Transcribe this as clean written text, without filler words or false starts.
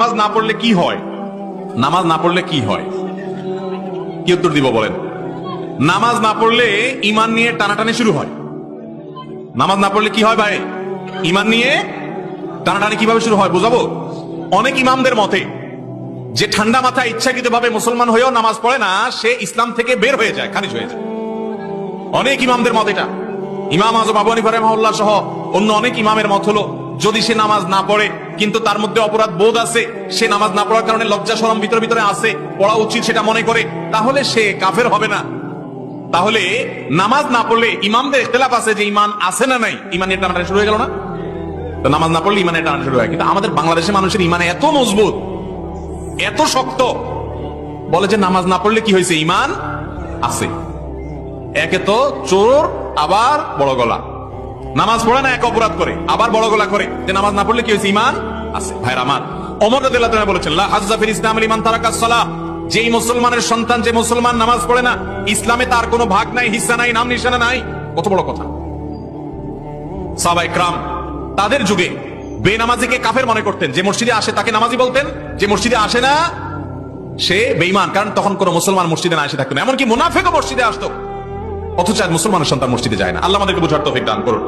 নামাজ না পড়লে কি হয়? নামাজ না পড়লে কি হয়? কি উত্তর দিব বলেন? নামাজ না পড়লে ঈমান নিয়ে টানাটানি শুরু হয়। নামাজ না পড়লে কি হয় ভাই? ঈমান নিয়ে টানাটানি কিভাবে শুরু হয় বোঝাবো? অনেক ইমামদের মতে যে ঠান্ডা মাথায় ইচ্ছাকৃতভাবে মুসলমান হয়েও নামাজ পড়ে না, সে ইসলাম থেকে বের হয়ে যায়, খারিজ হয়ে যায়। অনেক ইমামদের মত এটা। ইমাম আযম আবু হানিফা রাহিমাহুল্লাহ সহ অন্য অনেক ইমামের মত হলো, যদি সে নামাজ না পড়ে কিন্তু তার মধ্যে অপরাধ বোধ আছে, সে নামাজ না পড়ার কারণে লজ্জা শরম ভিতরে আছে, পড়া উচিত সেটা মনে করে, তাহলে সে কাফের হবে না। তাহলে নামাজ না পড়লে ইমামদের ইখতিলাফ আছে যে ঈমান আছে না নাই, ঈমানের টানাটানি শুরু হয়ে গেল না? তো নামাজ না পড়লে ঈমানের টানাটানি শুরু হয়। কিন্তু আমাদের বাংলাদেশের মানুষের ঈমান এত মজবুত, এত শক্ত, বলে যে নামাজ না পড়লে কি হয়েছে? ঈমান আছে। একে তো চোর, আবার বড় গলা। নামাজ পড়ে না, এক অপরাধ করে, আবার বড় গলা করে যে নামাজ না পড়লে কি হয়েছে? ঈমান আছে। ভাইরা আমার, ওমর রাদিয়াল্লাহু তাআলা বলেছেন, লা হাজ্জা ফিল ইসলাম লিমান তারাকাস সালাহ, যেই মুসলমানের সন্তান, যে মুসলমান নামাজ পড়ে না, ইসলামে তার কোনো ভাগ নাই, হিস্সা নাই, নাম নিশানা নাই। কত বড় কথা! সাহাবায়ে কেরাম তাদের যুগে বেনামাজিকে কাফের মনে করতেন। যে মসজিদে আসে তাকে নামাজি বলতেন, যে মসজিদে আসে না সে বেঈমান, কারণ তখন কোন মুসলমান মসজিদে না এসে থাকতো না। এমনকি মুনাফিকও মসজিদে আসতো, অথচ আজ মুসলমানের সন্তান মসজিদে যায় না। আল্লাহ আমাদেরকে বুঝার তৌফিক দান করুন।